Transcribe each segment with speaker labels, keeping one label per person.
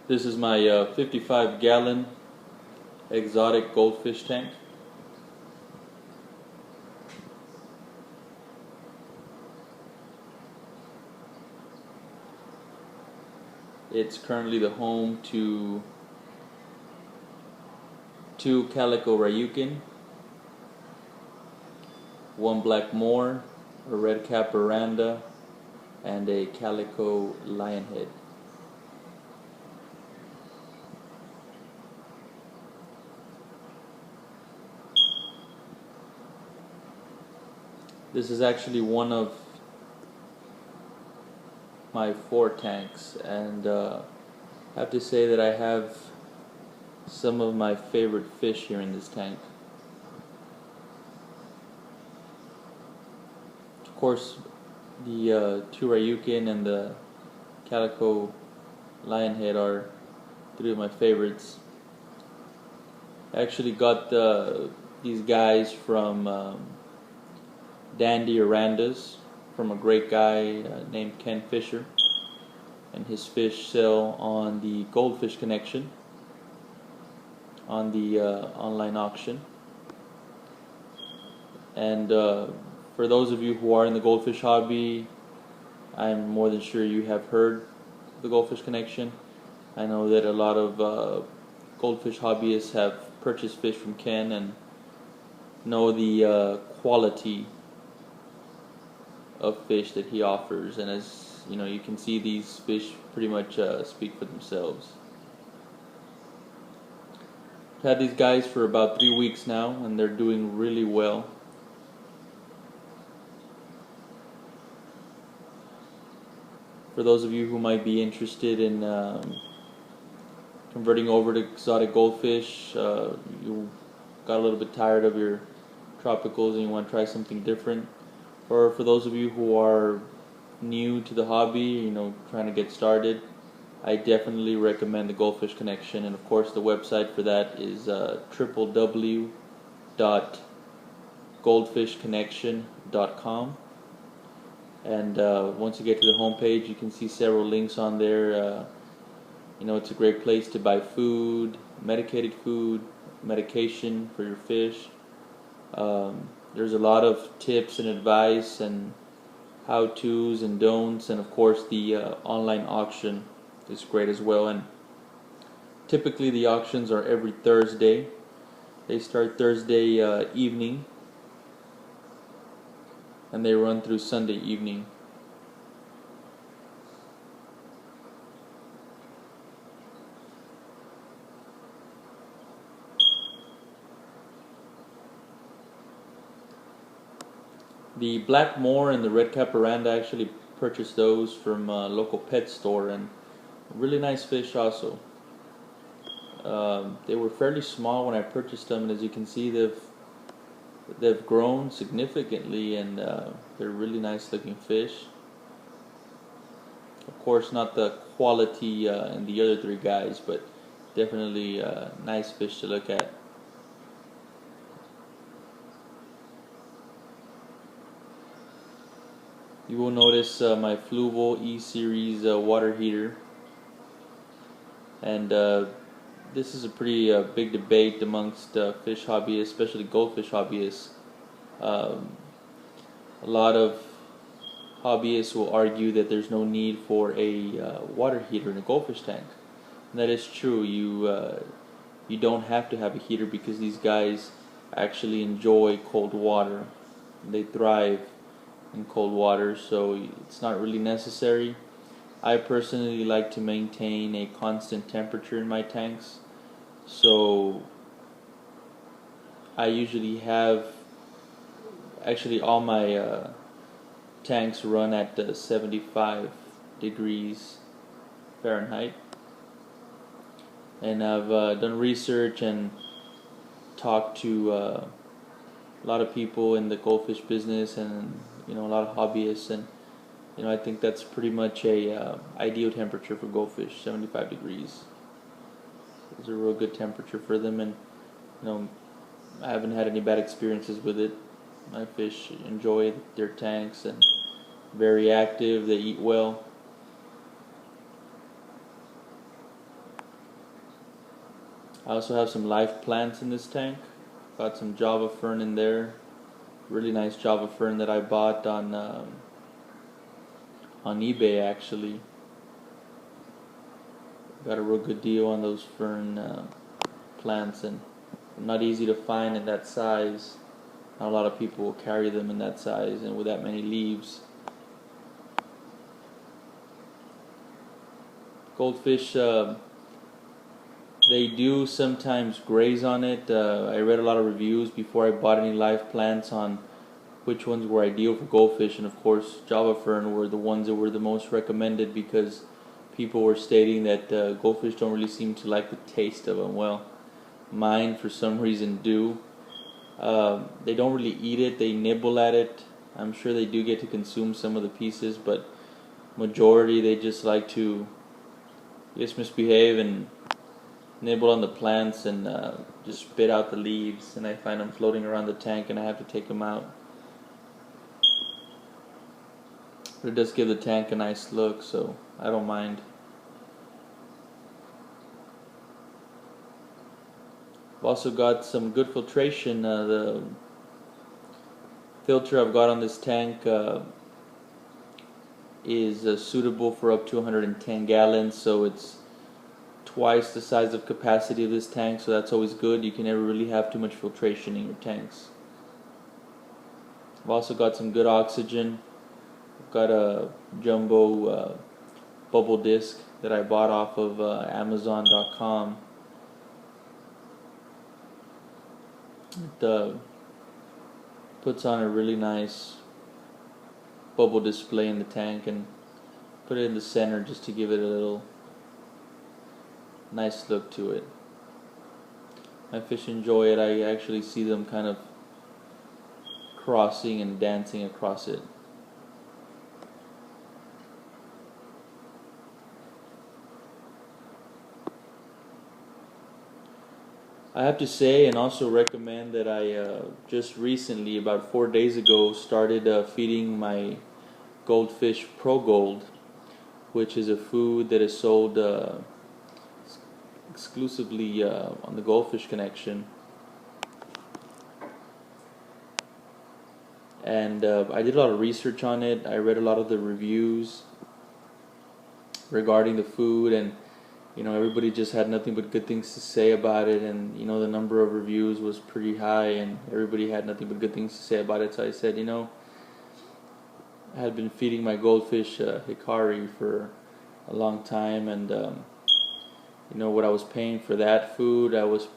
Speaker 1: This is my 55-gallon exotic goldfish tank. It's currently the home to 2 calico Ryukin, 1 black moor, a red cap veranda, and a calico lionhead. This is actually one of my 4 tanks, and I have to say that I have some of my favorite fish here in this tank. Of course, the 2 Ryukin and the calico lionhead are 3 of my favorites. I actually got these guys from Dandy Arandas, from a great guy named Ken Fisher, and his fish sell on the Goldfish Connection on the online auction. And for those of you who are in the goldfish hobby, I'm more than sure you have heard the Goldfish Connection. I know that a lot of goldfish hobbyists have purchased fish from Ken and know the quality of fish that he offers, and as you know, you can see these fish pretty much speak for themselves. I've had these guys for about 3 weeks now, and they're doing really well. For those of you who might be interested in converting over to exotic goldfish, you got a little bit tired of your tropicals and you want to try something different, or for those of you who are new to the hobby, trying to get started, I definitely recommend the Goldfish Connection. And of course, the website for that is www.goldfishconnection.com. And once you get to the home page, you can see several links on there. It's a great place to buy food, medicated food, medication for your fish. There's a lot of tips and advice and how-tos and don'ts, and of course the online auction is great as well. And typically the auctions are every Thursday. They start Thursday evening and they run through Sunday evening. The black moor and the red cap veranda, I actually purchased those from a local pet store, and really nice fish also. They were fairly small when I purchased them, and as you can see, they've grown significantly, and they're really nice looking fish. Of course, not the quality in the other 3 guys, but definitely nice fish to look at. You will notice my Fluval E-Series water heater, and this is a pretty big debate amongst fish hobbyists, especially goldfish hobbyists. A lot of hobbyists will argue that there's no need for a water heater in a goldfish tank, and that is true. You don't have to have a heater because these guys actually enjoy cold water. They thrive in cold water, so it's not really necessary. I personally like to maintain a constant temperature in my tanks, so I usually have all my tanks run at 75 degrees Fahrenheit, and I've done research and talked to a lot of people in the goldfish business, and a lot of hobbyists, and I think that's pretty much a ideal temperature for goldfish. 75 degrees is a real good temperature for them, and I haven't had any bad experiences with it. My fish enjoy their tanks and very active. They eat well. I also have some live plants in this tank. Got some Java fern in there. Really nice Java fern that I bought on eBay actually. Got a real good deal on those fern plants, and not easy to find in that size. Not a lot of people will carry them in that size and with that many leaves. Goldfish, they do sometimes graze on it. I read a lot of reviews before I bought any live plants on which ones were ideal for goldfish, and of course Java fern were the ones that were the most recommended because people were stating that goldfish don't really seem to like the taste of them. Well, mine for some reason do. They don't really eat it, they nibble at it. I'm sure they do get to consume some of the pieces, but majority they just like to just misbehave and nibble on the plants and just spit out the leaves, and I find them floating around the tank and I have to take them out. But it does give the tank a nice look, so I don't mind. I've also got some good filtration. The filter I've got on this tank is suitable for up to 110 gallons, so it's twice the size of capacity of this tank, so that's always good. You can never really have too much filtration in your tanks. I've also got some good oxygen. I've got a jumbo bubble disc that I bought off of Amazon.com. It puts on a really nice bubble display in the tank, and put it in the center just to give it a little nice look to it. My fish enjoy it. I actually see them kind of crossing and dancing across it. I have to say and also recommend that I just recently, about 4 days ago, started feeding my goldfish Pro Gold, which is a food that is sold exclusively on the Goldfish Connection. And I did a lot of research on it. I read a lot of the reviews regarding the food, and everybody just had nothing but good things to say about it, and the number of reviews was pretty high, and everybody had nothing but good things to say about it. So I said, I had been feeding my goldfish Hikari for a long time, and what I was paying for that food, I was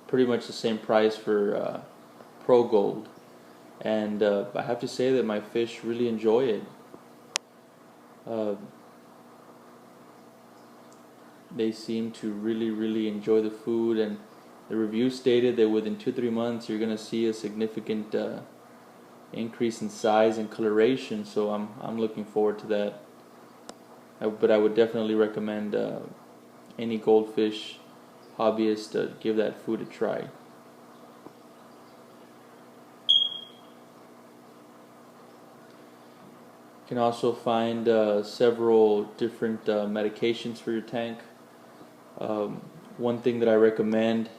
Speaker 1: pretty much the same price for Pro Gold, and I have to say that my fish really enjoy it. They seem to really enjoy the food, and the review stated that within 2-3 months you're going to see a significant increase in size and coloration, so I'm looking forward to that. But I would definitely recommend any goldfish hobbyist to give that food a try. You can also find several different medications for your tank. One thing that I recommend,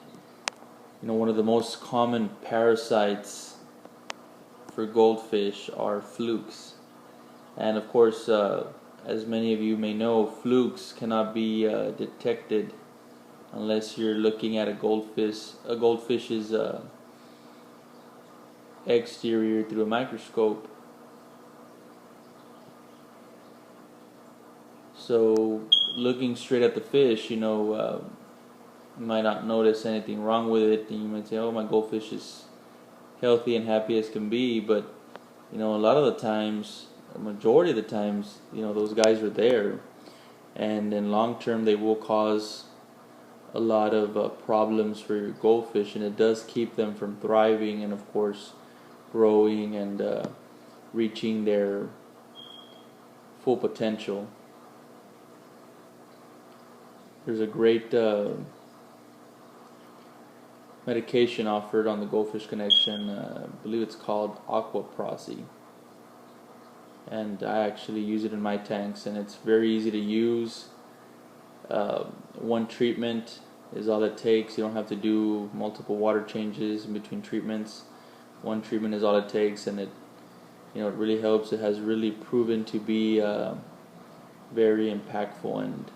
Speaker 1: one of the most common parasites for goldfish are flukes. And of course, as many of you may know, flukes cannot be detected unless you're looking at a goldfish's exterior through a microscope. So looking straight at the fish, you might not notice anything wrong with it, and you might say, oh, my goldfish is healthy and happy as can be, but a lot of the times, a majority of the times, those guys are there, and in long term they will cause a lot of problems for your goldfish, and it does keep them from thriving and of course growing and reaching their full potential. There's a great medication offered on the Goldfish Connection. I believe it's called Aquaprosi, and I actually use it in my tanks, and it's very easy to use. One treatment is all it takes. You don't have to do multiple water changes in between treatments. One treatment is all it takes, and it really helps. It has really proven to be very impactful and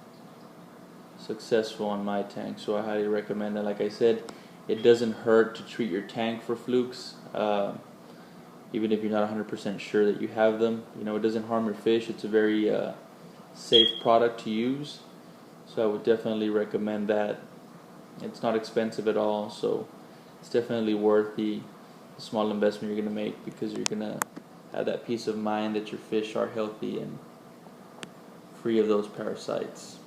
Speaker 1: successful on my tank, so I highly recommend it. Like I said, it doesn't hurt to treat your tank for flukes, even if you're not 100% sure that you have them. It doesn't harm your fish. It's a very safe product to use, so I would definitely recommend that. It's not expensive at all, so it's definitely worth the small investment you're going to make, because you're going to have that peace of mind that your fish are healthy and free of those parasites.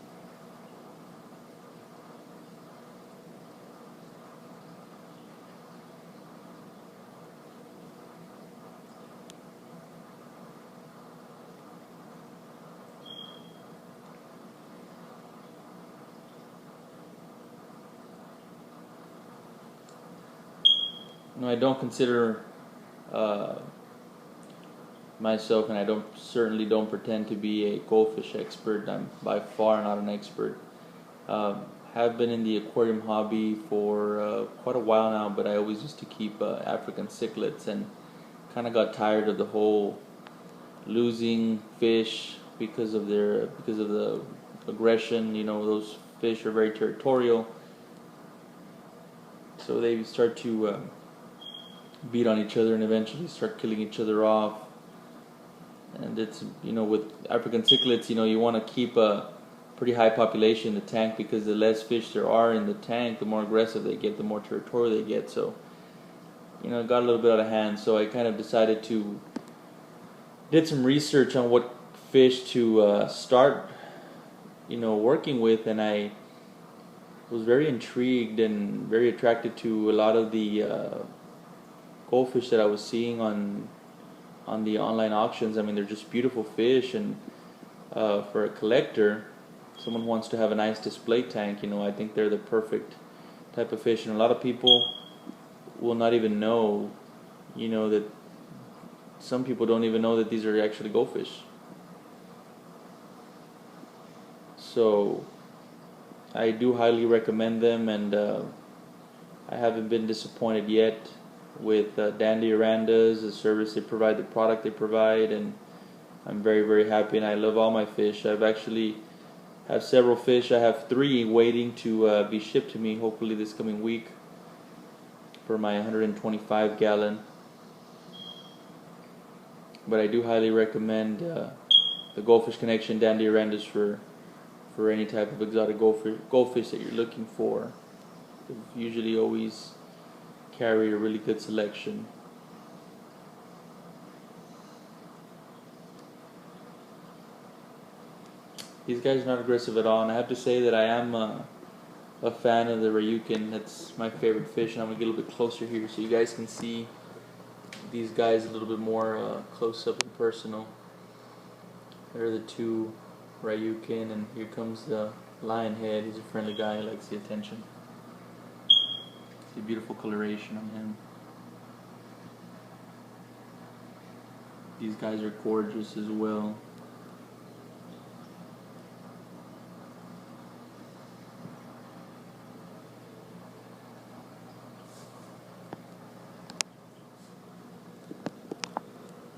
Speaker 1: I don't consider myself, and I certainly don't pretend to be a goldfish expert. I'm by far not an expert. Have been in the aquarium hobby for quite a while now, but I always used to keep African cichlids, and kind of got tired of the whole losing fish because of the aggression. Those fish are very territorial, so they start to beat on each other and eventually start killing each other off. And it's, with African cichlids, you want to keep a pretty high population in the tank, because the less fish there are in the tank, the more aggressive they get, the more territorial they get. So, it got a little bit out of hand. So I kind of decided to did some research on what fish to start, working with, and I was very intrigued and very attracted to a lot of the goldfish that I was seeing on the online auctions. I mean, they're just beautiful fish, and for a collector, someone who wants to have a nice display tank, I think they're the perfect type of fish. And a lot of people will not even know, that some people don't even know that these are actually goldfish. So I do highly recommend them, and I haven't been disappointed yet with Dandy Arandas, the service they provide, the product they provide, and I'm very, very happy, and I love all my fish. I've actually have several fish. I have 3 waiting to be shipped to me, hopefully this coming week, for my 125 gallon. But I do highly recommend the Goldfish Connection Dandy Arandas for any type of exotic goldfish that you're looking for. They usually always carry a really good selection. These guys are not aggressive at all, and I have to say that I am a fan of the Ryukin. That's my favorite fish, and I'm going to get a little bit closer here so you guys can see these guys a little bit more close up and personal. There are the 2 Ryukin, and here comes the lionhead. He's a friendly guy, he likes the attention. See beautiful coloration on him. These guys are gorgeous as well.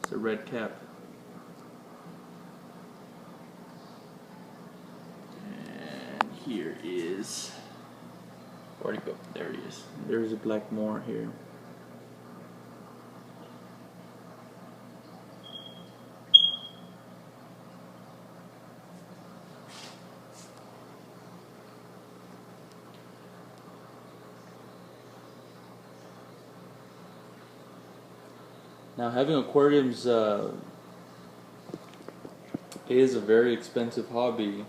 Speaker 1: It's a red cap. And here is, where'd he go? There he is. There's a black moor here. Now, having aquariums is a very expensive hobby.